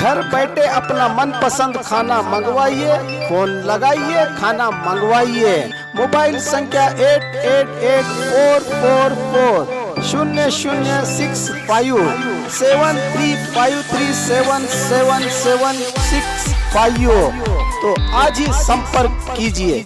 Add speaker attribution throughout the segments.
Speaker 1: घर बैठे अपना मनपसंद खाना मंगवाइए, फोन लगाइए, खाना मंगवाइए। मोबाइल संख्या 888844406353777765। तो आज ही संपर्क कीजिए।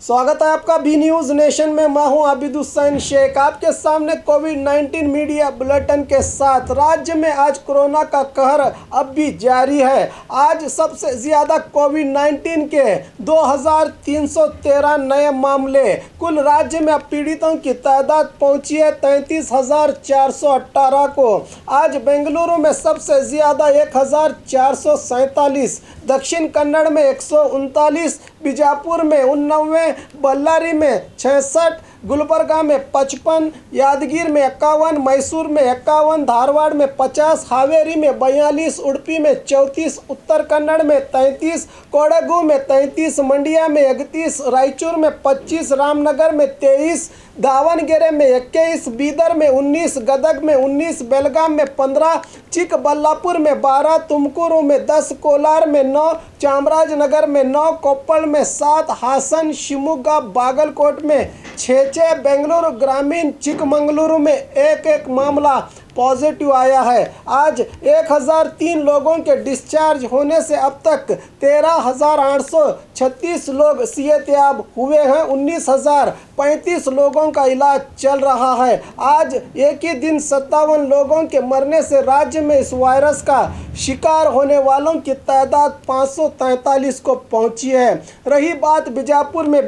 Speaker 2: स्वागत है आपका बी न्यूज नेशन में। मैं हूं आबिद हुसैन शेख, आपके सामने कोविड-19 मीडिया बुलेटिन के साथ। राज्य में आज कोरोना का कहर अब भी जारी है। आज सबसे ज़्यादा कोविड-19 के 2313 नए मामले। कुल राज्य में अब पीड़ितों की तादाद पहुंची है 33,418 को। आज बेंगलुरु में सबसे ज़्यादा 1,447, दक्षिण कन्नड़ में 139, बीजापुर में 89, बल्लारी में 66, गुलबर्गा में 55, यादगीर में 51, मैसूर में 51, धारवाड़ में 50, हावेरी में 42, उडुपी में 34, उत्तर कन्नड़ में 33, कोडगु में 33, मंडिया में 31, रायचूर में 25, रामनगर में 23, दावणगेरे में 21, बीदर में 19, गदग में 19, बेलगाम में 15, चिकबल्लापुर में 12, तुमकुरू में 10, कोलार में 9, चामराजनगर में 9, कोप्पल में 7, हासन, शिवमोगा, बागलकोट में 6, बेंगलुरु ग्रामीण, चिकमंगलुरु में 1 मामला पॉजिटिव आया है। आज 1003 लोगों के डिस्चार्ज होने से अब तक 13,836 लोग सेहतयाब हुए हैं। 19,035 लोगों का इलाज चल रहा है। आज एक ही दिन 57 लोगों के मरने से राज्य में इस वायरस का शिकार होने वालों की तादाद 543 को पहुंची है। रही बात बीजापुर में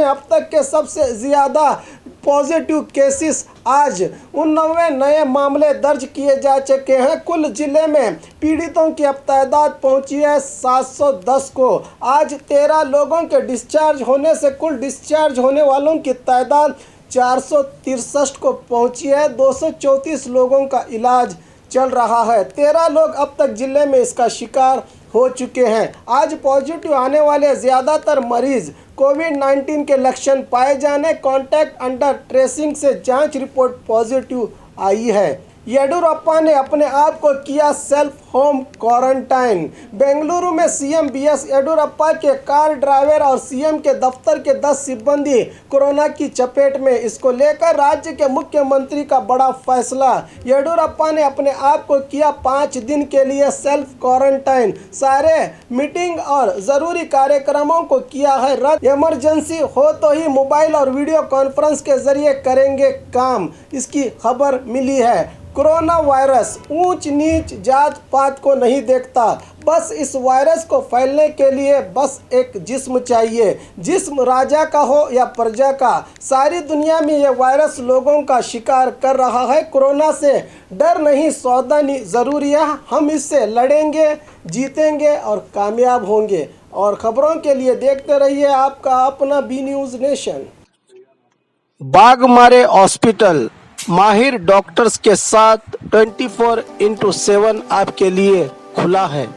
Speaker 2: अब तक के सबसे ज़्यादा पॉजिटिव केसेस आज 89 नए मामले दर्ज किए जा चुके हैं। कुल जिले में पीड़ितों की अब तादाद पहुंची है 710 को। आज 13 लोगों के डिस्चार्ज होने से कुल डिस्चार्ज होने वालों की तादाद 463 को पहुंची है। 234 लोगों का इलाज चल रहा है। 13 लोग अब तक जिले में इसका शिकार हो चुके हैं। आज पॉजिटिव आने वाले ज़्यादातर मरीज कोविड-19 के लक्षण पाए जाने, कॉन्टैक्ट अंडर ट्रेसिंग से जांच रिपोर्ट पॉजिटिव आई है। येडियुरप्पा ने अपने आप को किया सेल्फ होम क्वारंटाइन। बेंगलुरु में सीएम बीएस येडियुरप्पा के कार ड्राइवर और सीएम के दफ्तर के 10 सिब्बंदी कोरोना की चपेट में। इसको लेकर राज्य के मुख्यमंत्री का बड़ा फैसला। येडियुरप्पा ने अपने आप को किया 5 दिन के लिए सेल्फ क्वारंटाइन। सारे मीटिंग और ज़रूरी कार्यक्रमों को किया है रद्द। इमरजेंसी हो तो ही मोबाइल और वीडियो कॉन्फ्रेंस के जरिए करेंगे काम, इसकी खबर मिली है। कोरोना वायरस ऊंच नीच जात पात को नहीं देखता। बस इस वायरस को फैलने के लिए बस एक जिस्म चाहिए। जिस्म राजा का हो या प्रजा का, सारी दुनिया में ये वायरस लोगों का शिकार कर रहा है। कोरोना से डर नहीं, सावधानी ज़रूरी है। हम इससे लड़ेंगे, जीतेंगे और कामयाब होंगे। और ख़बरों के लिए देखते रहिए आपका अपना B news nation.
Speaker 1: Baghmare hospital माहिर डॉक्टर्स के साथ 24x7 आपके लिए खुला है।